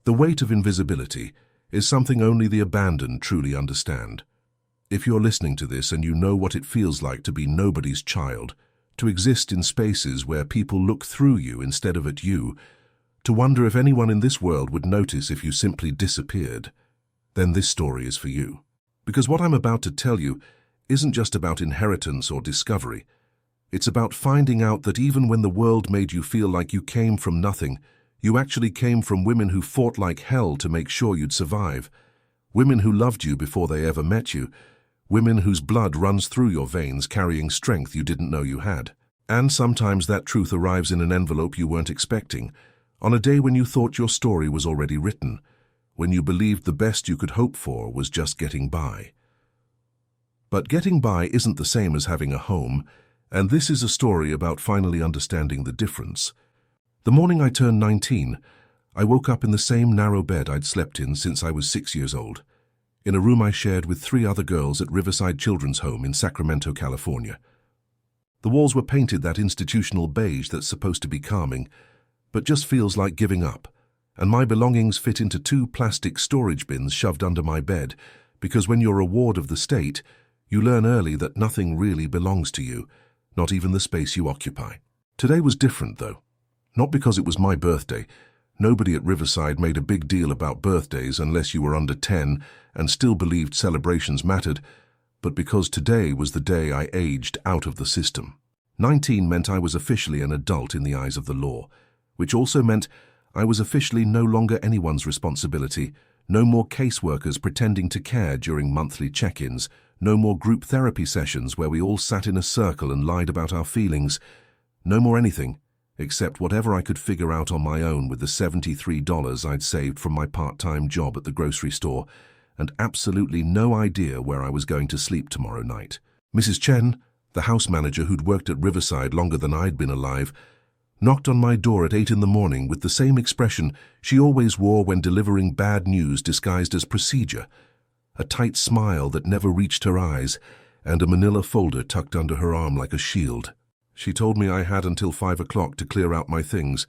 The weight of invisibility is something only the abandoned truly understand. If you're listening to this and you know what it feels like to be nobody's child, to exist in spaces where people look through you instead of at you, to wonder if anyone in this world would notice if you simply disappeared, then this story is for you. Because what I'm about to tell you isn't just about inheritance or discovery. It's about finding out that even when the world made you feel like you came from nothing, you actually came from women who fought like hell to make sure you'd survive. Women who loved you before they ever met you. Women whose blood runs through your veins carrying strength you didn't know you had. And sometimes that truth arrives in an envelope you weren't expecting, on a day when you thought your story was already written, when you believed the best you could hope for was just getting by. But getting by isn't the same as having a home, and this is a story about finally understanding the difference. The morning I turned 19, I woke up in the same narrow bed I'd slept in since I was 6 years old, in a room I shared with 3 other girls at Riverside Children's Home in Sacramento, California. The walls were painted that institutional beige that's supposed to be calming, but just feels like giving up, and my belongings fit into 2 plastic storage bins shoved under my bed, because when you're a ward of the state, you learn early that nothing really belongs to you, not even the space you occupy. Today was different, though. Not because it was my birthday. Nobody at Riverside made a big deal about birthdays unless you were under 10 and still believed celebrations mattered, but because today was the day I aged out of the system. 19 meant I was officially an adult in the eyes of the law, which also meant I was officially no longer anyone's responsibility, no more caseworkers pretending to care during monthly check-ins, no more group therapy sessions where we all sat in a circle and lied about our feelings, no more anything, except whatever I could figure out on my own with the $73 I'd saved from my part-time job at the grocery store, and absolutely no idea where I was going to sleep tomorrow night. Mrs. Chen, the house manager who'd worked at Riverside longer than I'd been alive, knocked on my door at 8 in the morning with the same expression she always wore when delivering bad news disguised as procedure, a tight smile that never reached her eyes, and a manila folder tucked under her arm like a shield. She told me I had until 5 o'clock to clear out my things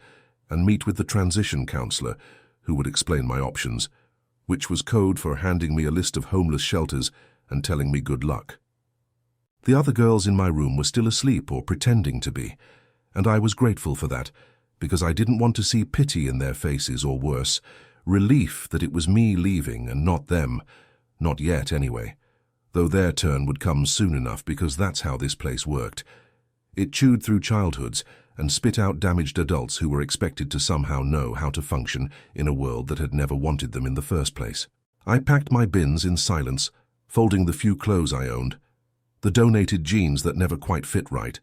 and meet with the transition counselor, who would explain my options, which was code for handing me a list of homeless shelters and telling me good luck. The other girls in my room were still asleep or pretending to be, and I was grateful for that, because I didn't want to see pity in their faces or worse, relief that it was me leaving and not them, not yet anyway, though their turn would come soon enough because that's how this place worked. It chewed through childhoods and spit out damaged adults who were expected to somehow know how to function in a world that had never wanted them in the first place. I packed my bins in silence, folding the few clothes I owned, the donated jeans that never quite fit right,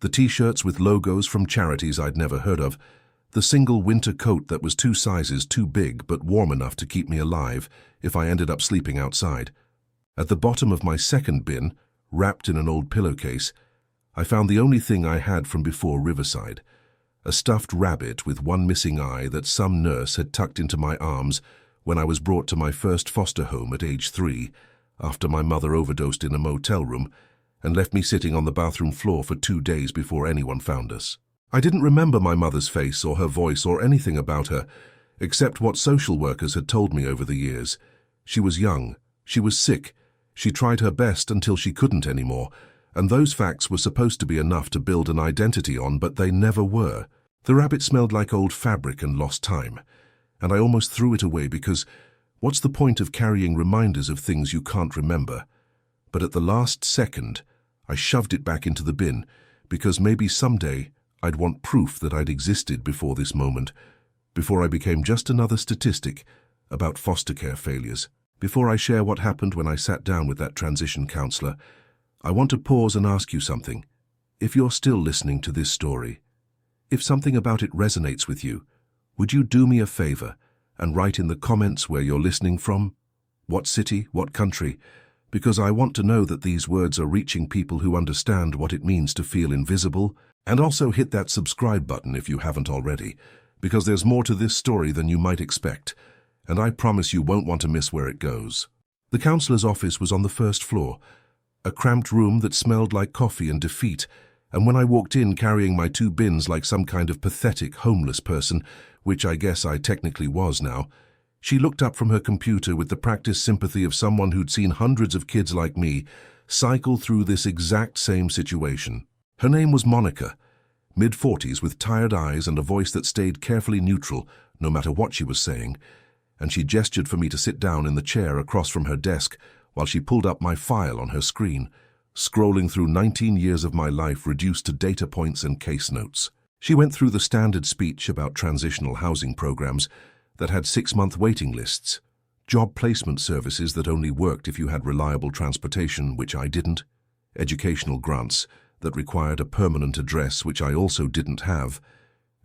the t-shirts with logos from charities I'd never heard of, the single winter coat that was 2 sizes too big but warm enough to keep me alive if I ended up sleeping outside. At the bottom of my second bin, wrapped in an old pillowcase, I found the only thing I had from before Riverside, a stuffed rabbit with one missing eye that some nurse had tucked into my arms when I was brought to my first foster home at age 3, after my mother overdosed in a motel room and left me sitting on the bathroom floor for 2 days before anyone found us. I didn't remember my mother's face or her voice or anything about her, except what social workers had told me over the years. She was young, she was sick, she tried her best until she couldn't anymore, and those facts were supposed to be enough to build an identity on, but they never were. The rabbit smelled like old fabric and lost time, and I almost threw it away because what's the point of carrying reminders of things you can't remember? But at the last second, I shoved it back into the bin, because maybe someday I'd want proof that I'd existed before this moment, before I became just another statistic about foster care failures. Before I share what happened when I sat down with that transition counselor, I want to pause and ask you something. If you're still listening to this story, if something about it resonates with you, would you do me a favor and write in the comments where you're listening from? What city, what country? Because I want to know that these words are reaching people who understand what it means to feel invisible. And also hit that subscribe button if you haven't already, because there's more to this story than you might expect, and I promise you won't want to miss where it goes. The counselor's office was on the first floor, a cramped room that smelled like coffee and defeat, and when I walked in carrying my 2 bins like some kind of pathetic homeless person, which I guess I technically was now, She looked up from her computer with the practiced sympathy of someone who'd seen hundreds of kids like me cycle through this exact same situation. Her name was Monica, mid-40s with tired eyes and a voice that stayed carefully neutral no matter what she was saying, and she gestured for me to sit down in the chair across from her desk while she pulled up my file on her screen, scrolling through 19 years of my life reduced to data points and case notes. She went through the standard speech about transitional housing programs that had 6-month waiting lists, job placement services that only worked if you had reliable transportation, which I didn't, educational grants that required a permanent address, which I also didn't have,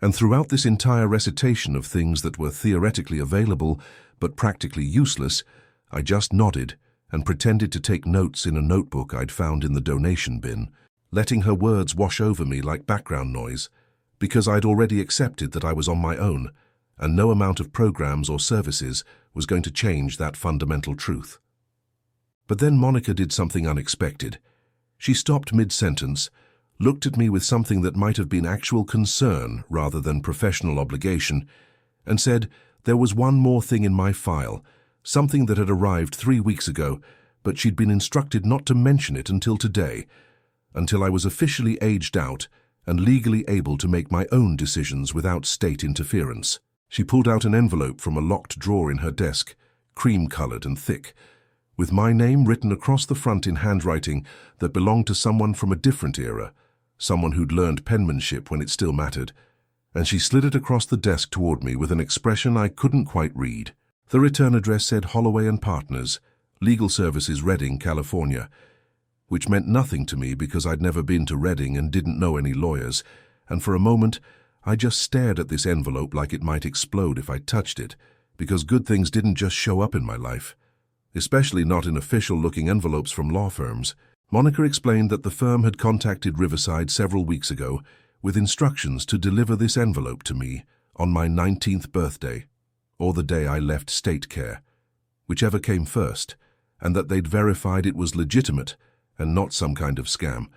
and throughout this entire recitation of things that were theoretically available but practically useless, I just nodded and pretended to take notes in a notebook I'd found in the donation bin, letting her words wash over me like background noise, because I'd already accepted that I was on my own, and no amount of programs or services was going to change that fundamental truth. But then Monica did something unexpected. She stopped mid-sentence, looked at me with something that might have been actual concern rather than professional obligation, and said there was one more thing in my file, something that had arrived 3 weeks ago, but she'd been instructed not to mention it until today, until I was officially aged out and legally able to make my own decisions without state interference. She pulled out an envelope from a locked drawer in her desk, cream-colored and thick, with my name written across the front in handwriting that belonged to someone from a different era, someone who'd learned penmanship when it still mattered, and she slid it across the desk toward me with an expression I couldn't quite read. The return address said Holloway and Partners, Legal Services, Redding, California, which meant nothing to me because I'd never been to Redding and didn't know any lawyers, and for a moment I just stared at this envelope like it might explode if I touched it, because good things didn't just show up in my life, especially not in official-looking envelopes from law firms. Monica explained that the firm had contacted Riverside several weeks ago with instructions to deliver this envelope to me on my 19th birthday, or the day I left state care, whichever came first, and that they'd verified it was legitimate and not some kind of scam,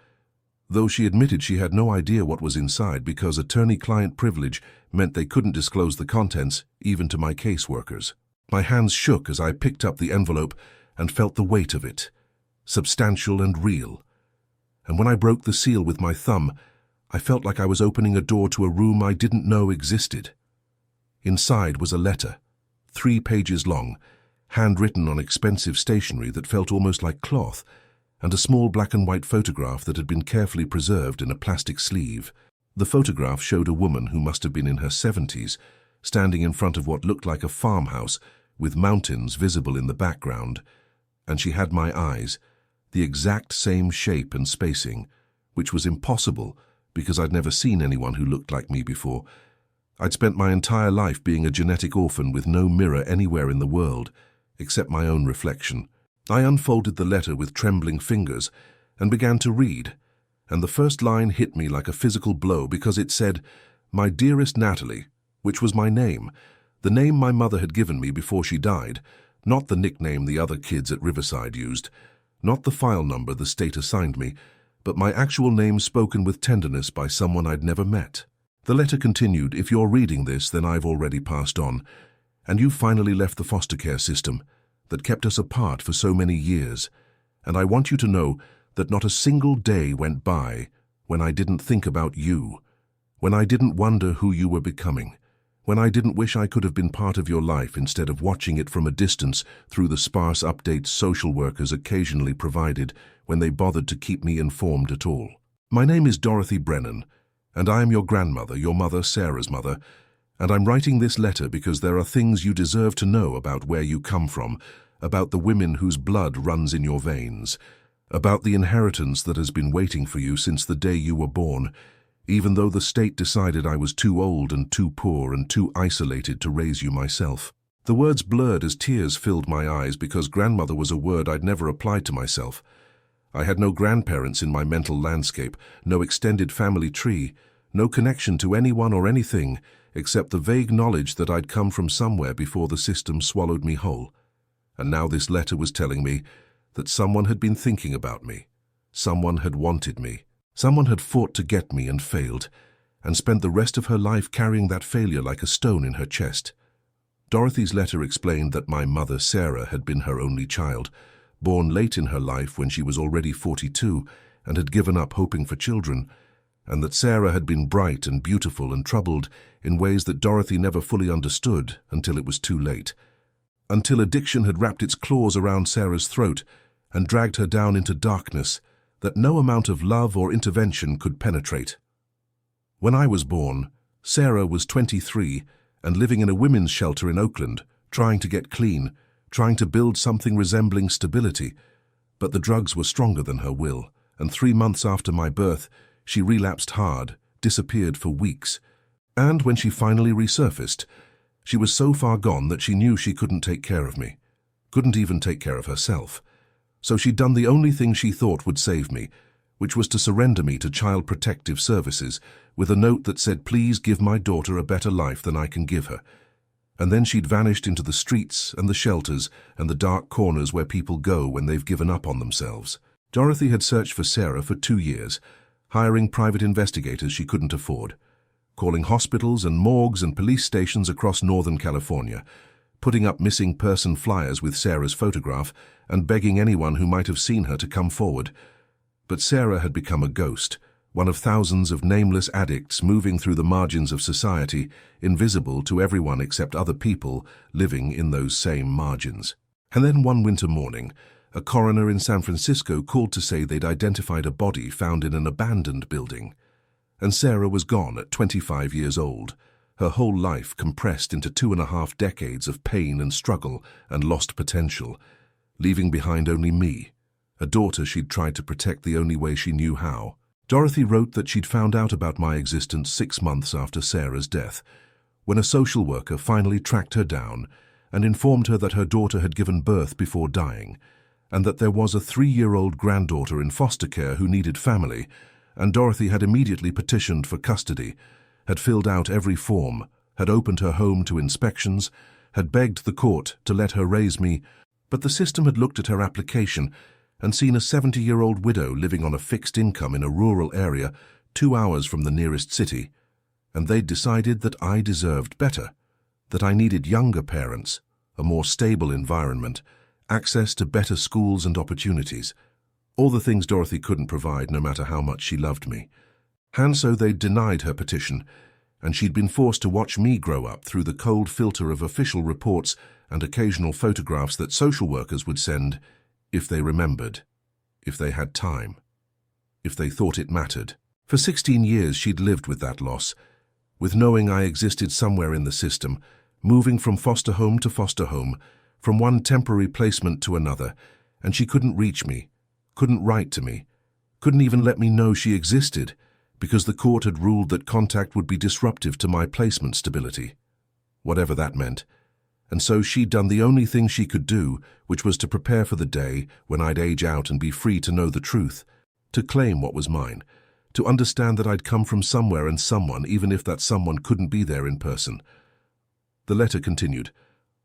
though she admitted she had no idea what was inside because attorney-client privilege meant they couldn't disclose the contents even to my caseworkers. My hands shook as I picked up the envelope and felt the weight of it, substantial and real. And when I broke the seal with my thumb, I felt like I was opening a door to a room I didn't know existed. Inside was a letter, 3 pages long, handwritten on expensive stationery that felt almost like cloth, and a small black and white photograph that had been carefully preserved in a plastic sleeve. The photograph showed a woman who must have been in her 70s, standing in front of what looked like a farmhouse with mountains visible in the background, and she had my eyes, the exact same shape and spacing, which was impossible because I'd never seen anyone who looked like me before. I'd spent my entire life being a genetic orphan with no mirror anywhere in the world, except my own reflection. I unfolded the letter with trembling fingers and began to read, and the first line hit me like a physical blow because it said, "My dearest Natalie," which was my name, the name my mother had given me before she died, not the nickname the other kids at Riverside used, not the file number the state assigned me, but my actual name spoken with tenderness by someone I'd never met. The letter continued, "If you're reading this, then I've already passed on, and you've finally left the foster care system that kept us apart for so many years, and I want you to know that not a single day went by when I didn't think about you, when I didn't wonder who you were becoming, when I didn't wish I could have been part of your life instead of watching it from a distance through the sparse updates social workers occasionally provided when they bothered to keep me informed at all. My name is Dorothy Brennan, and I am your grandmother, your mother, Sarah's mother, and I'm writing this letter because there are things you deserve to know about where you come from, about the women whose blood runs in your veins, about the inheritance that has been waiting for you since the day you were born, even though the state decided I was too old and too poor and too isolated to raise you myself. The words blurred as tears filled my eyes because grandmother was a word I'd never applied to myself. I had no grandparents in my mental landscape, no extended family tree, no connection to anyone or anything, except the vague knowledge that I'd come from somewhere before the system swallowed me whole. And now this letter was telling me that someone had been thinking about me, someone had wanted me, someone had fought to get me and failed, and spent the rest of her life carrying that failure like a stone in her chest. Dorothy's letter explained that my mother, Sarah, had been her only child, born late in her life when she was already 42 and had given up hoping for children, and that Sarah had been bright and beautiful and troubled in ways that Dorothy never fully understood until it was too late. Until addiction had wrapped its claws around Sarah's throat and dragged her down into darkness that no amount of love or intervention could penetrate. When I was born, Sarah was 23 and living in a women's shelter in Oakland, trying to get clean, trying to build something resembling stability. But the drugs were stronger than her will, and 3 months after my birth, she relapsed hard, disappeared for weeks. And when she finally resurfaced, she was so far gone that she knew she couldn't take care of me, couldn't even take care of herself. So she'd done the only thing she thought would save me, which was to surrender me to Child Protective Services with a note that said, "Please give my daughter a better life than I can give her." And then she'd vanished into the streets and the shelters and the dark corners where people go when they've given up on themselves. Dorothy had searched for Sarah for 2 years, hiring private investigators she couldn't afford, calling hospitals and morgues and police stations across Northern California, putting up missing person flyers with Sarah's photograph and begging anyone who might have seen her to come forward. But Sarah had become a ghost, one of thousands of nameless addicts moving through the margins of society, invisible to everyone except other people living in those same margins. And then one winter morning, a coroner in San Francisco called to say they'd identified a body found in an abandoned building. And Sarah was gone at 25 years old, her whole life compressed into 2.5 decades of pain and struggle and lost potential, leaving behind only me, a daughter she'd tried to protect the only way she knew how. Dorothy wrote that she'd found out about my existence 6 months after Sarah's death, when a social worker finally tracked her down and informed her that her daughter had given birth before dying, and that there was a 3-year-old granddaughter in foster care who needed family, and Dorothy had immediately petitioned for custody, had filled out every form, had opened her home to inspections, had begged the court to let her raise me, but the system had looked at her application and seen a 70-year-old widow living on a fixed income in a rural area 2 hours from the nearest city, and they'd decided that I deserved better, that I needed younger parents, a more stable environment, access to better schools and opportunities, all the things Dorothy couldn't provide no matter how much she loved me. And so they'd denied her petition, and she'd been forced to watch me grow up through the cold filter of official reports and occasional photographs that social workers would send if they remembered, if they had time, if they thought it mattered. For 16 years she'd lived with that loss, with knowing I existed somewhere in the system, moving from foster home to foster home, from one temporary placement to another, and she couldn't reach me, couldn't write to me, couldn't even let me know she existed, because the court had ruled that contact would be disruptive to my placement stability, whatever that meant. And so she'd done the only thing she could do, which was to prepare for the day when I'd age out and be free to know the truth, to claim what was mine, to understand that I'd come from somewhere and someone, even if that someone couldn't be there in person. The letter continued.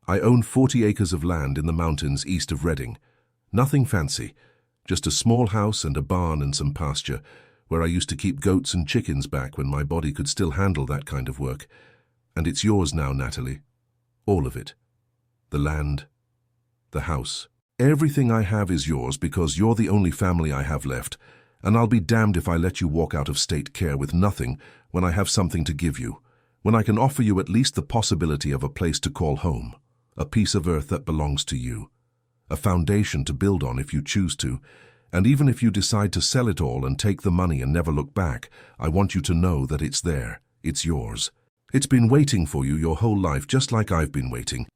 I own 40 acres of land in the mountains east of Redding. Nothing fancy, just a small house and a barn and some pasture, where I used to keep goats and chickens back when my body could still handle that kind of work. And it's yours now, Natalie. All of it. The land, the house. Everything I have is yours because you're the only family I have left, and I'll be damned if I let you walk out of state care with nothing when I have something to give you, when I can offer you at least the possibility of a place to call home, a piece of earth that belongs to you, a foundation to build on if you choose to, and even if you decide to sell it all and take the money and never look back, I want you to know that it's there, it's yours. It's been waiting for you your whole life, just like I've been waiting.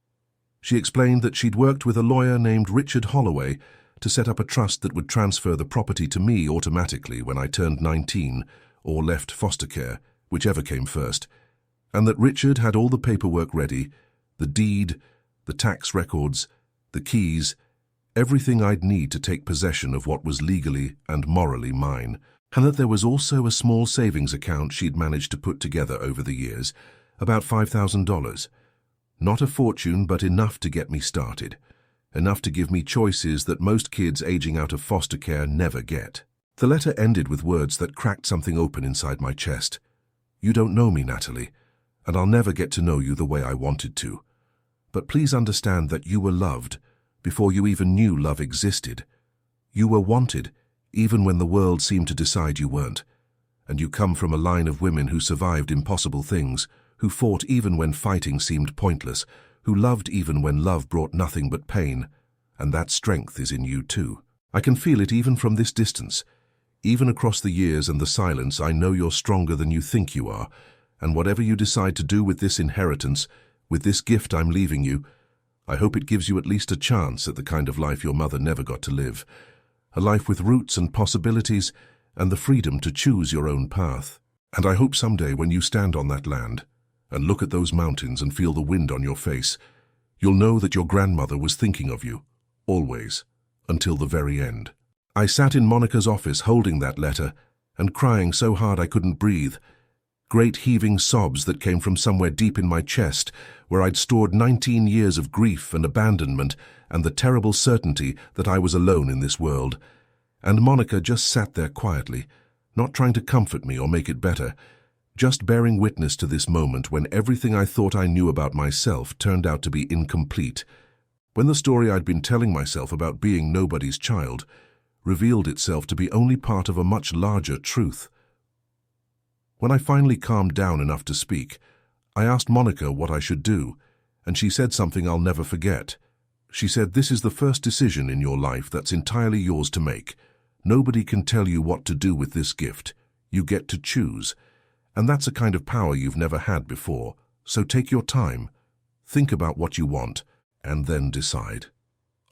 She explained that she'd worked with a lawyer named Richard Holloway to set up a trust that would transfer the property to me automatically when I turned 19 or left foster care, whichever came first, and that Richard had all the paperwork ready, the deed, the tax records, the keys, everything I'd need to take possession of what was legally and morally mine, and that there was also a small savings account she'd managed to put together over the years, about $5,000. Not a fortune, but enough to get me started, enough to give me choices that most kids aging out of foster care never get. The letter ended with words that cracked something open inside my chest. You don't know me, Natalie, and I'll never get to know you the way I wanted to. But please understand that you were loved before you even knew love existed. You were wanted, even when the world seemed to decide you weren't. And you come from a line of women who survived impossible things, who fought even when fighting seemed pointless, who loved even when love brought nothing but pain. And that strength is in you too. I can feel it even from this distance. Even across the years and the silence, I know you're stronger than you think you are. And whatever you decide to do with this inheritance, with this gift I'm leaving you, I hope it gives you at least a chance at the kind of life your mother never got to live. A life with roots and possibilities, and the freedom to choose your own path. And I hope someday when you stand on that land, and look at those mountains and feel the wind on your face, you'll know that your grandmother was thinking of you, always, until the very end. I sat in Monica's office holding that letter, and crying so hard I couldn't breathe. Great heaving sobs that came from somewhere deep in my chest, where I'd stored 19 years of grief and abandonment and the terrible certainty that I was alone in this world. And Monica just sat there quietly, not trying to comfort me or make it better, just bearing witness to this moment when everything I thought I knew about myself turned out to be incomplete, when the story I'd been telling myself about being nobody's child revealed itself to be only part of a much larger truth. When I finally calmed down enough to speak, I asked Monica what I should do, and she said something I'll never forget. She said, "This is the first decision in your life that's entirely yours to make. Nobody can tell you what to do with this gift. You get to choose. And that's a kind of power you've never had before. So take your time, think about what you want, and then decide."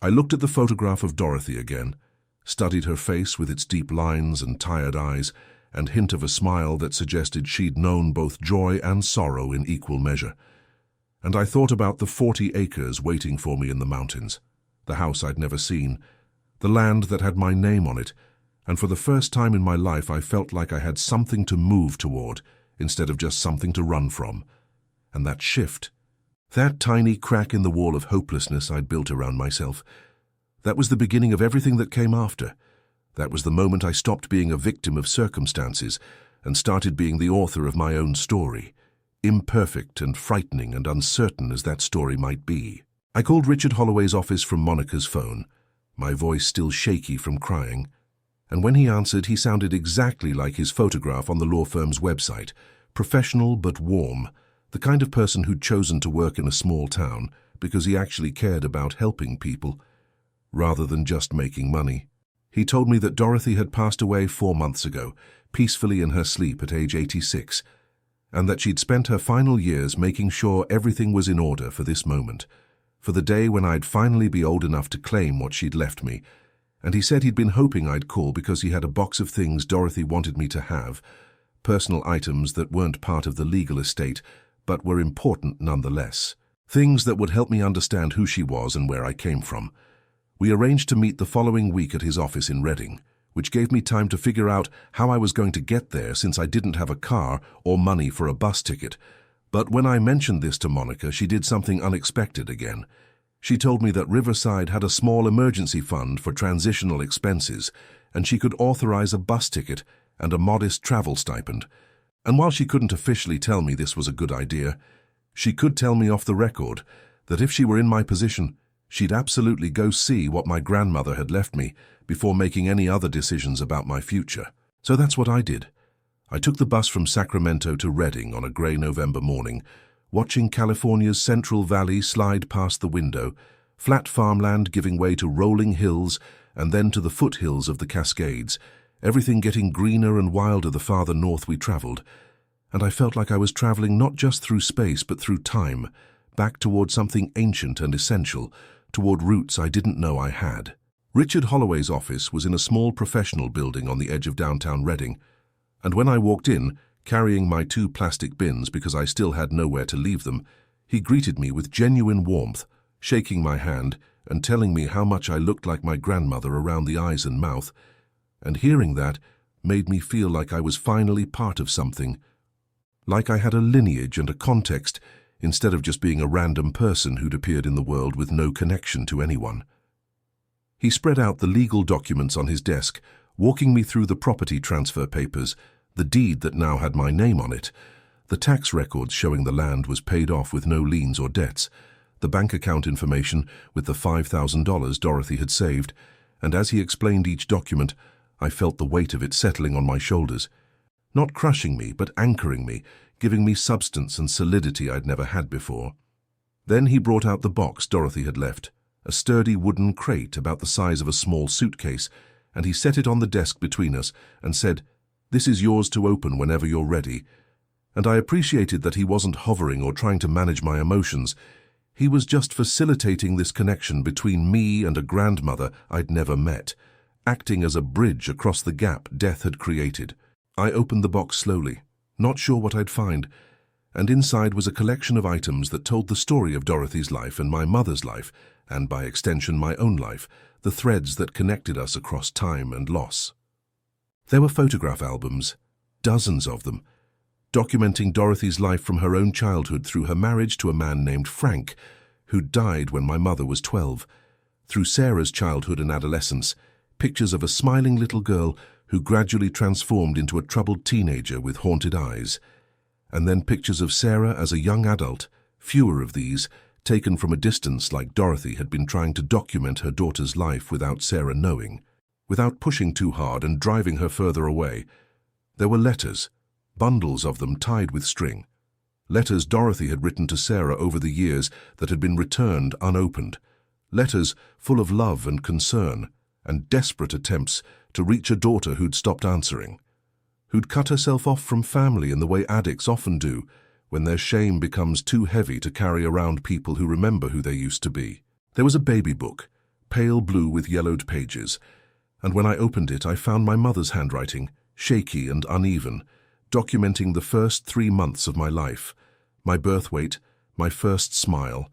I looked at the photograph of Dorothy again, studied her face with its deep lines and tired eyes, and hint of a smile that suggested she'd known both joy and sorrow in equal measure. And I thought about the 40 acres waiting for me in the mountains, the house I'd never seen, the land that had my name on it, and for the first time in my life I felt like I had something to move toward instead of just something to run from. And that shift, that tiny crack in the wall of hopelessness I'd built around myself, that was the beginning of everything that came after. That was the moment I stopped being a victim of circumstances and started being the author of my own story, imperfect and frightening and uncertain as that story might be. I called Richard Holloway's office from Monica's phone, my voice still shaky from crying, and when he answered, he sounded exactly like his photograph on the law firm's website, professional but warm, the kind of person who'd chosen to work in a small town because he actually cared about helping people, rather than just making money. He told me that Dorothy had passed away 4 months ago, peacefully in her sleep at age 86, and that she'd spent her final years making sure everything was in order for this moment, for the day when I'd finally be old enough to claim what she'd left me. And he said he'd been hoping I'd call because he had a box of things Dorothy wanted me to have, personal items that weren't part of the legal estate, but were important nonetheless. Things that would help me understand who she was and where I came from. We arranged to meet the following week at his office in Reading, which gave me time to figure out how I was going to get there since I didn't have a car or money for a bus ticket. But when I mentioned this to Monica, she did something unexpected again. She told me that Riverside had a small emergency fund for transitional expenses, and she could authorize a bus ticket and a modest travel stipend. And while she couldn't officially tell me this was a good idea, she could tell me off the record that if she were in my position, she'd absolutely go see what my grandmother had left me before making any other decisions about my future. So that's what I did. I took the bus from Sacramento to Reading on a gray November morning, watching California's Central Valley slide past the window, flat farmland giving way to rolling hills and then to the foothills of the Cascades, everything getting greener and wilder the farther north we traveled. And I felt like I was traveling not just through space but through time, back toward something ancient and essential, toward roots I didn't know I had. Richard Holloway's office was in a small professional building on the edge of downtown Reading, and when I walked in, carrying my 2 plastic bins because I still had nowhere to leave them, he greeted me with genuine warmth, shaking my hand and telling me how much I looked like my grandmother around the eyes and mouth, and hearing that made me feel like I was finally part of something, like I had a lineage and a context, instead of just being a random person who'd appeared in the world with no connection to anyone. He spread out the legal documents on his desk, walking me through the property transfer papers, the deed that now had my name on it, the tax records showing the land was paid off with no liens or debts, the bank account information with the $5,000 Dorothy had saved, and as he explained each document, I felt the weight of it settling on my shoulders. Not crushing me, but anchoring me, giving me substance and solidity I'd never had before. Then he brought out the box Dorothy had left, a sturdy wooden crate about the size of a small suitcase, and he set it on the desk between us and said, "This is yours to open whenever you're ready." And I appreciated that he wasn't hovering or trying to manage my emotions. He was just facilitating this connection between me and a grandmother I'd never met, acting as a bridge across the gap death had created. I opened the box slowly, not sure what I'd find, and inside was a collection of items that told the story of Dorothy's life and my mother's life, and by extension my own life, the threads that connected us across time and loss. There were photograph albums, dozens of them, documenting Dorothy's life from her own childhood through her marriage to a man named Frank, who died when my mother was 12, through Sarah's childhood and adolescence, pictures of a smiling little girl who gradually transformed into a troubled teenager with haunted eyes, and then pictures of Sarah as a young adult, fewer of these, taken from a distance like Dorothy had been trying to document her daughter's life without Sarah knowing, without pushing too hard and driving her further away. There were letters, bundles of them tied with string. Letters Dorothy had written to Sarah over the years that had been returned unopened. Letters full of love and concern, and desperate attempts to reach a daughter who'd stopped answering, who'd cut herself off from family in the way addicts often do when their shame becomes too heavy to carry around people who remember who they used to be. There was a baby book, pale blue with yellowed pages, and when I opened it I found my mother's handwriting, shaky and uneven, documenting the first 3 months of my life, my birth weight, my first smile,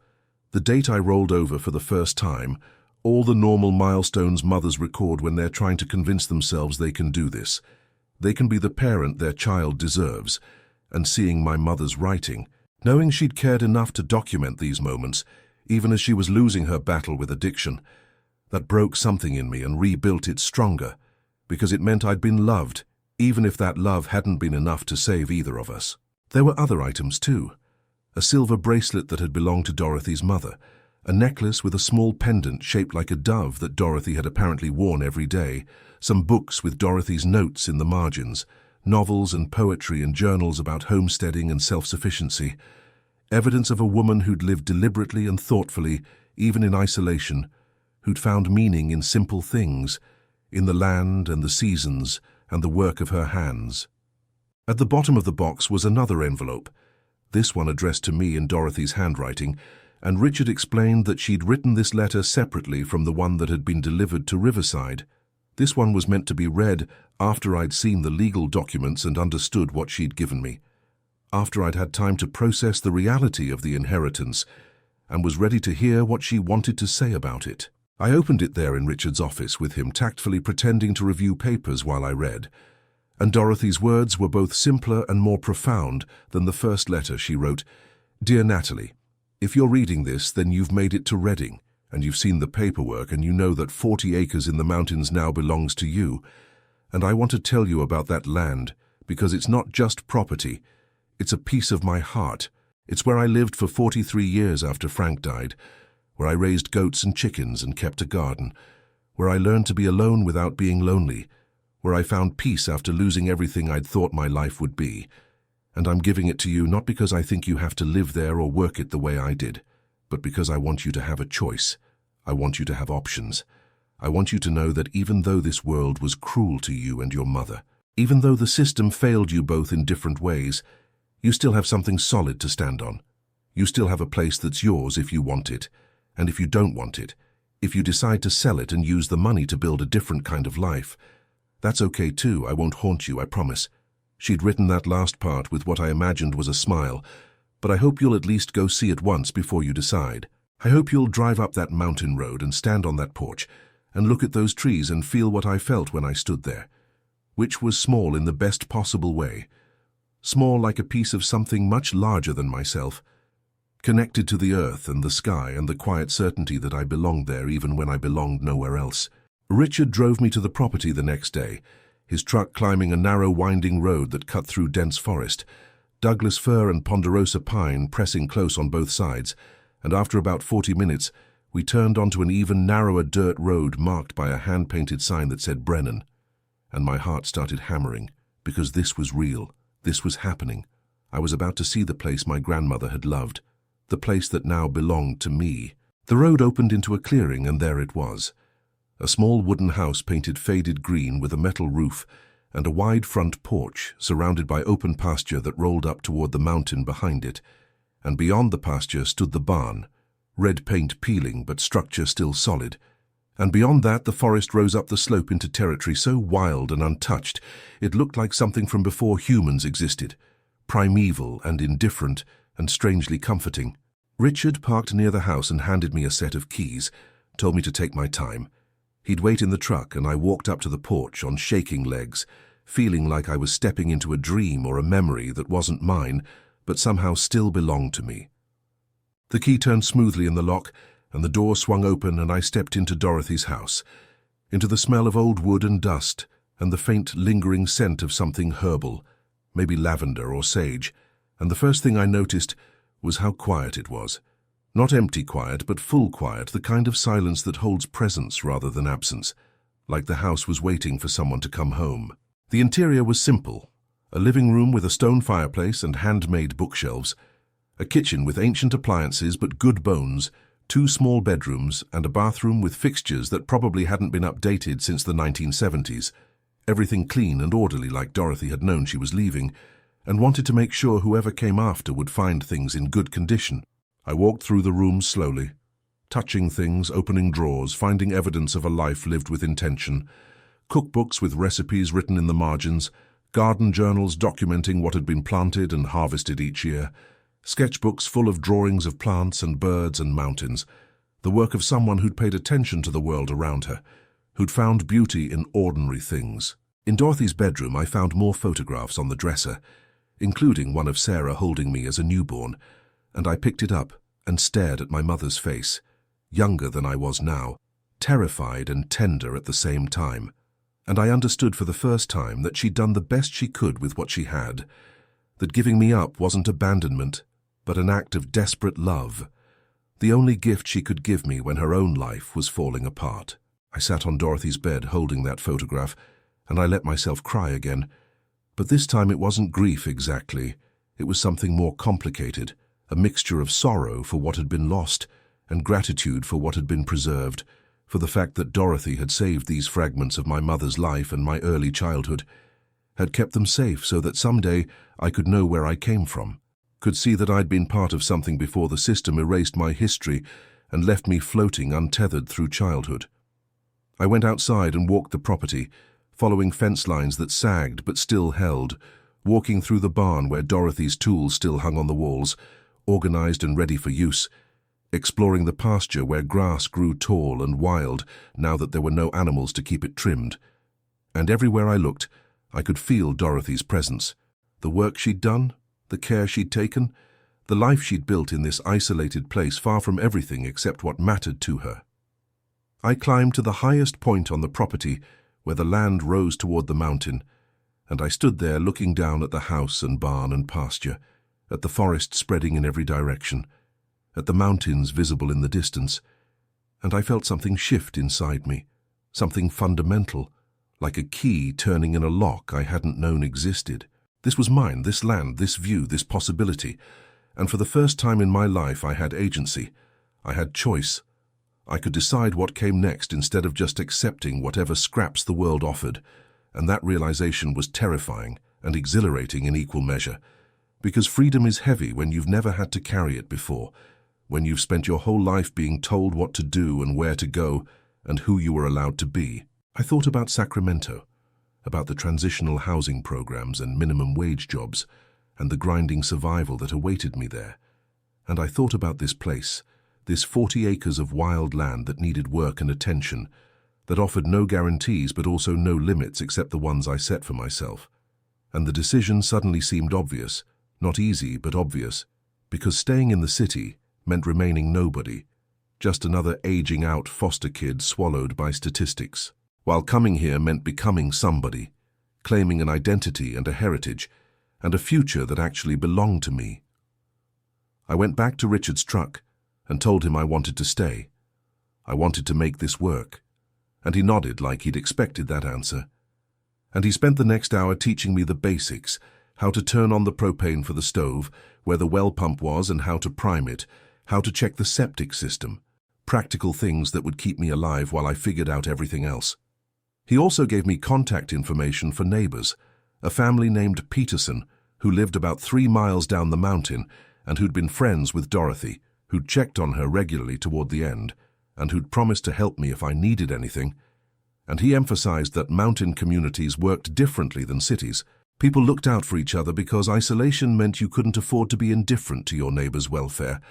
the date I rolled over for the first time, all the normal milestones mothers record when they're trying to convince themselves they can do this. They can be the parent their child deserves. And seeing my mother's writing, knowing she'd cared enough to document these moments, even as she was losing her battle with addiction, that broke something in me and rebuilt it stronger, because it meant I'd been loved, even if that love hadn't been enough to save either of us. There were other items too. A silver bracelet that had belonged to Dorothy's mother, a necklace with a small pendant shaped like a dove that Dorothy had apparently worn every day, some books with Dorothy's notes in the margins, novels and poetry and journals about homesteading and self-sufficiency, evidence of a woman who'd lived deliberately and thoughtfully, even in isolation, who'd found meaning in simple things, in the land and the seasons and the work of her hands. At the bottom of the box was another envelope, this one addressed to me in Dorothy's handwriting, and Richard explained that she'd written this letter separately from the one that had been delivered to Riverside. This one was meant to be read after I'd seen the legal documents and understood what she'd given me, after I'd had time to process the reality of the inheritance and was ready to hear what she wanted to say about it. I opened it there in Richard's office with him tactfully pretending to review papers while I read, and Dorothy's words were both simpler and more profound than the first letter she wrote. "Dear Natalie, if you're reading this, then you've made it to Reading, and you've seen the paperwork and you know that 40 acres in the mountains now belongs to you. And I want to tell you about that land, because it's not just property, it's a piece of my heart. It's where I lived for 43 years after Frank died, where I raised goats and chickens and kept a garden, where I learned to be alone without being lonely, where I found peace after losing everything I'd thought my life would be. And I'm giving it to you not because I think you have to live there or work it the way I did, but because I want you to have a choice. I want you to have options. I want you to know that even though this world was cruel to you and your mother, even though the system failed you both in different ways, you still have something solid to stand on. You still have a place that's yours if you want it, and if you don't want it, if you decide to sell it and use the money to build a different kind of life, that's okay too. I won't haunt you, I promise." She'd written that last part with what I imagined was a smile, "But I hope you'll at least go see it once before you decide. I hope you'll drive up that mountain road and stand on that porch and look at those trees and feel what I felt when I stood there, which was small in the best possible way, small like a piece of something much larger than myself, connected to the earth and the sky and the quiet certainty that I belonged there even when I belonged nowhere else." Richard drove me to the property the next day, his truck climbing a narrow winding road that cut through dense forest, Douglas fir and ponderosa pine pressing close on both sides, and after about 40 minutes, we turned onto an even narrower dirt road marked by a hand-painted sign that said Brennan. And my heart started hammering, because this was real. This was happening. I was about to see the place my grandmother had loved, the place that now belonged to me. The road opened into a clearing, and there it was. A small wooden house painted faded green with a metal roof and a wide front porch surrounded by open pasture that rolled up toward the mountain behind it. And beyond the pasture stood the barn, red paint peeling but structure still solid. And beyond that, the forest rose up the slope into territory so wild and untouched it looked like something from before humans existed, primeval and indifferent and strangely comforting. Richard parked near the house and handed me a set of keys, told me to take my time. He'd wait in the truck, and I walked up to the porch on shaking legs, feeling like I was stepping into a dream or a memory that wasn't mine, but somehow still belonged to me. The key turned smoothly in the lock, and the door swung open, and I stepped into Dorothy's house, into the smell of old wood and dust, and the faint, lingering scent of something herbal, maybe lavender or sage, and the first thing I noticed was how quiet it was. Not empty quiet, but full quiet, the kind of silence that holds presence rather than absence, like the house was waiting for someone to come home. The interior was simple: a living room with a stone fireplace and handmade bookshelves, a kitchen with ancient appliances but good bones, 2 small bedrooms, and a bathroom with fixtures that probably hadn't been updated since the 1970s. Everything clean and orderly, like Dorothy had known she was leaving, and wanted to make sure whoever came after would find things in good condition. I walked through the room slowly, touching things, opening drawers, finding evidence of a life lived with intention, cookbooks with recipes written in the margins, garden journals documenting what had been planted and harvested each year, sketchbooks full of drawings of plants and birds and mountains, the work of someone who'd paid attention to the world around her, who'd found beauty in ordinary things. In Dorothy's bedroom, I found more photographs on the dresser, including one of Sarah holding me as a newborn, and I picked it up and stared at my mother's face, younger than I was now, terrified and tender at the same time. And I understood for the first time that she'd done the best she could with what she had, that giving me up wasn't abandonment, but an act of desperate love, the only gift she could give me when her own life was falling apart. I sat on Dorothy's bed holding that photograph, and I let myself cry again. But this time it wasn't grief exactly. It was something more complicated, a mixture of sorrow for what had been lost and gratitude for what had been preserved, for the fact that Dorothy had saved these fragments of my mother's life and my early childhood, had kept them safe so that someday I could know where I came from, could see that I'd been part of something before the system erased my history and left me floating untethered through childhood. I went outside and walked the property, following fence lines that sagged but still held, walking through the barn where Dorothy's tools still hung on the walls, organized and ready for use, exploring the pasture where grass grew tall and wild now that there were no animals to keep it trimmed. And everywhere I looked, I could feel Dorothy's presence, the work she'd done, the care she'd taken, the life she'd built in this isolated place far from everything except what mattered to her. I climbed to the highest point on the property where the land rose toward the mountain, and I stood there looking down at the house and barn and pasture, at the forest spreading in every direction, at the mountains visible in the distance, and I felt something shift inside me, something fundamental, like a key turning in a lock I hadn't known existed. This was mine, this land, this view, this possibility, and for the first time in my life I had agency. I had choice. I could decide what came next instead of just accepting whatever scraps the world offered, and that realization was terrifying and exhilarating in equal measure, because freedom is heavy when you've never had to carry it before, when you've spent your whole life being told what to do and where to go and who you were allowed to be. I thought about Sacramento, about the transitional housing programs and minimum wage jobs, and the grinding survival that awaited me there. And I thought about this place, this 40 acres of wild land that needed work and attention, that offered no guarantees but also no limits except the ones I set for myself. And the decision suddenly seemed obvious, not easy but obvious, because staying in the city meant remaining nobody, just another aging out foster kid swallowed by statistics, while coming here meant becoming somebody, claiming an identity and a heritage, and a future that actually belonged to me. I went back to Richard's truck and told him I wanted to stay. I wanted to make this work, and he nodded like he'd expected that answer. And he spent the next hour teaching me the basics, how to turn on the propane for the stove, where the well pump was and how to prime it, how to check the septic system, practical things that would keep me alive while I figured out everything else. He also gave me contact information for neighbors, a family named Peterson, who lived about 3 miles down the mountain and who'd been friends with Dorothy, who'd checked on her regularly toward the end, and who'd promised to help me if I needed anything. And he emphasized that mountain communities worked differently than cities. People looked out for each other because isolation meant you couldn't afford to be indifferent to your neighbor's welfare,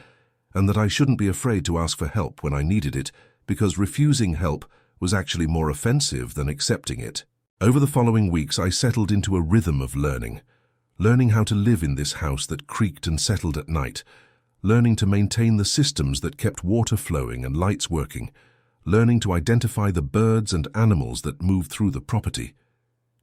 and that I shouldn't be afraid to ask for help when I needed it, because refusing help was actually more offensive than accepting it. Over the following weeks, I settled into a rhythm of learning how to live in this house that creaked and settled at night, learning to maintain the systems that kept water flowing and lights working, learning to identify the birds and animals that moved through the property,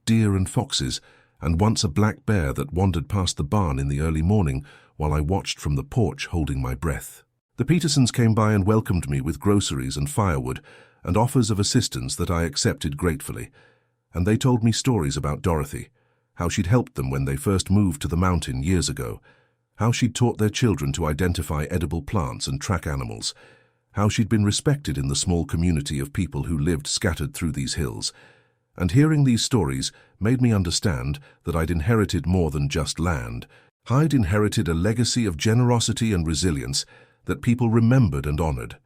deer and foxes, and once a black bear that wandered past the barn in the early morning while I watched from the porch holding my breath. The Petersons came by and welcomed me with groceries and firewood and offers of assistance that I accepted gratefully, and they told me stories about Dorothy, how she'd helped them when they first moved to the mountain years ago, how she'd taught their children to identify edible plants and track animals, how she'd been respected in the small community of people who lived scattered through these hills. And hearing these stories made me understand that I'd inherited more than just land. I'd inherited a legacy of generosity and resilience that people remembered and honored.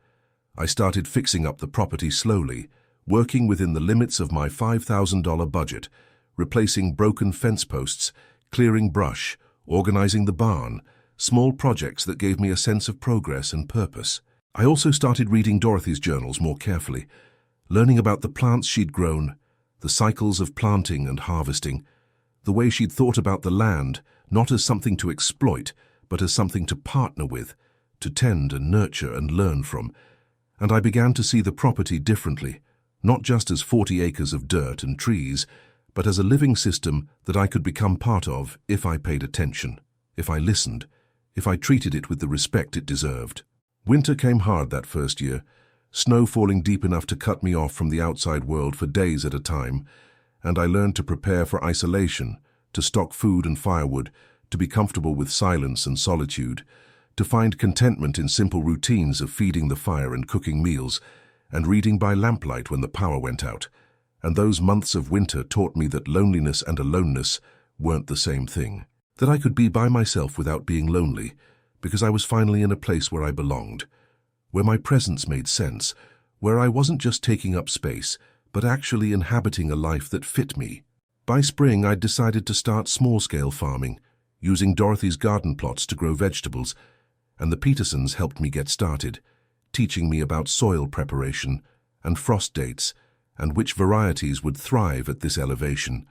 I started fixing up the property slowly, working within the limits of my $5,000 budget, replacing broken fence posts, clearing brush, organizing the barn, small projects that gave me a sense of progress and purpose. I also started reading Dorothy's journals more carefully, learning about the plants she'd grown, the cycles of planting and harvesting, the way she'd thought about the land, not as something to exploit, but as something to partner with, to tend and nurture and learn from. And I began to see the property differently, not just as 40 acres of dirt and trees, but as a living system that I could become part of if I paid attention, if I listened, if I treated it with the respect it deserved. Winter came hard that first year, snow falling deep enough to cut me off from the outside world for days at a time, and I learned to prepare for isolation, to stock food and firewood, to be comfortable with silence and solitude, to find contentment in simple routines of feeding the fire and cooking meals, and reading by lamplight when the power went out. And those months of winter taught me that loneliness and aloneness weren't the same thing, that I could be by myself without being lonely, because I was finally in a place where I belonged, where my presence made sense, where I wasn't just taking up space, but actually inhabiting a life that fit me. By spring, I'd decided to start small-scale farming, using Dorothy's garden plots to grow vegetables, and the Petersons helped me get started, teaching me about soil preparation and frost dates, and which varieties would thrive at this elevation.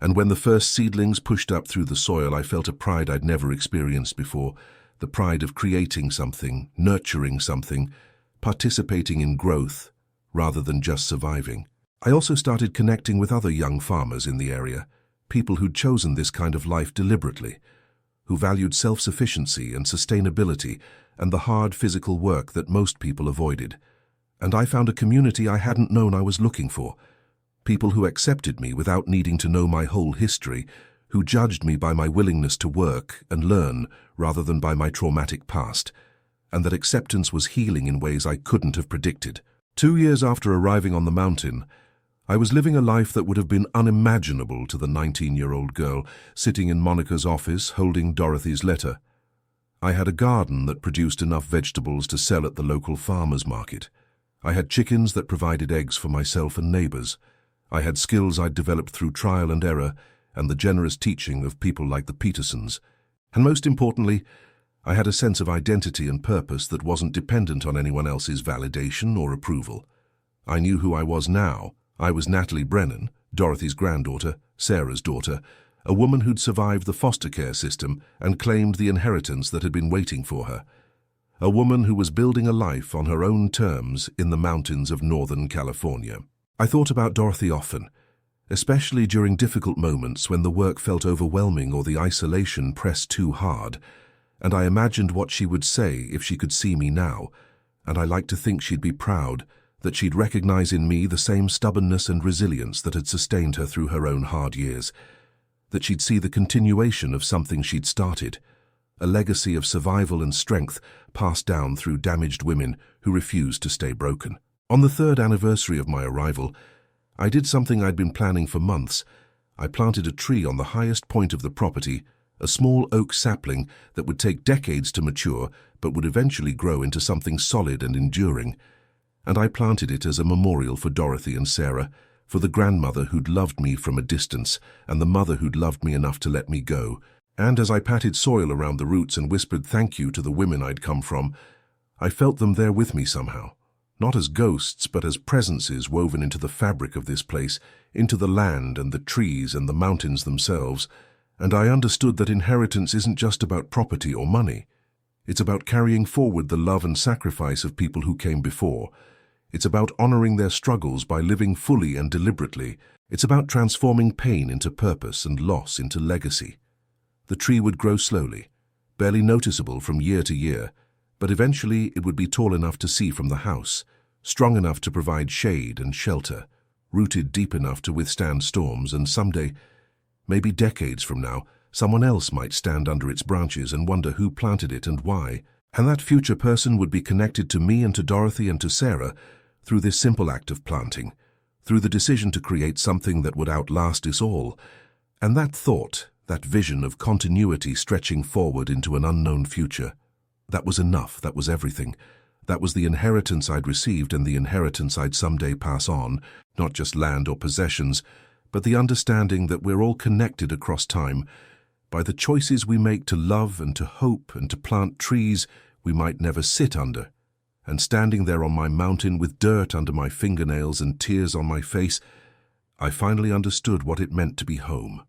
And when the first seedlings pushed up through the soil, I felt a pride I'd never experienced before, the pride of creating something, nurturing something, participating in growth, rather than just surviving. I also started connecting with other young farmers in the area, people who'd chosen this kind of life deliberately, who valued self-sufficiency and sustainability and the hard physical work that most people avoided. And I found a community I hadn't known I was looking for, people who accepted me without needing to know my whole history, who judged me by my willingness to work and learn rather than by my traumatic past, and that acceptance was healing in ways I couldn't have predicted. 2 years after arriving on the mountain, I was living a life that would have been unimaginable to the 19-year-old girl sitting in Monica's office holding Dorothy's letter. I had a garden that produced enough vegetables to sell at the local farmers market. I had chickens that provided eggs for myself and neighbors. I had skills I'd developed through trial and error and the generous teaching of people like the Petersons. And most importantly, I had a sense of identity and purpose that wasn't dependent on anyone else's validation or approval. I knew who I was now. I was Natalie Brennan, Dorothy's granddaughter, Sarah's daughter, a woman who'd survived the foster care system and claimed the inheritance that had been waiting for her. A woman who was building a life on her own terms in the mountains of Northern California. I thought about Dorothy often, especially during difficult moments when the work felt overwhelming or the isolation pressed too hard. and I imagined what she would say if she could see me now, and I like to think she'd be proud, that she'd recognize in me the same stubbornness and resilience that had sustained her through her own hard years, that she'd see the continuation of something she'd started, a legacy of survival and strength passed down through damaged women who refused to stay broken. On the 3rd anniversary of my arrival, I did something I'd been planning for months. I planted a tree on the highest point of the property, a small oak sapling that would take decades to mature but would eventually grow into something solid and enduring. And I planted it as a memorial for Dorothy and Sarah, for the grandmother who'd loved me from a distance and the mother who'd loved me enough to let me go. And as I patted soil around the roots and whispered thank you to the women I'd come from, I felt them there with me somehow, not as ghosts but as presences woven into the fabric of this place, into the land and the trees and the mountains themselves. And I understood that inheritance isn't just about property or money. It's about carrying forward the love and sacrifice of people who came before. It's about honoring their struggles by living fully and deliberately. It's about transforming pain into purpose and loss into legacy. The tree would grow slowly, barely noticeable from year to year, but eventually it would be tall enough to see from the house, strong enough to provide shade and shelter, rooted deep enough to withstand storms, and someday, maybe decades from now, someone else might stand under its branches and wonder who planted it and why. And that future person would be connected to me and to Dorothy and to Sarah through this simple act of planting, through the decision to create something that would outlast us all. And that thought, that vision of continuity stretching forward into an unknown future, that was enough, that was everything. That was the inheritance I'd received and the inheritance I'd someday pass on, not just land or possessions, but the understanding that we're all connected across time by the choices we make to love and to hope and to plant trees we might never sit under. And standing there on my mountain with dirt under my fingernails and tears on my face, I finally understood what it meant to be home.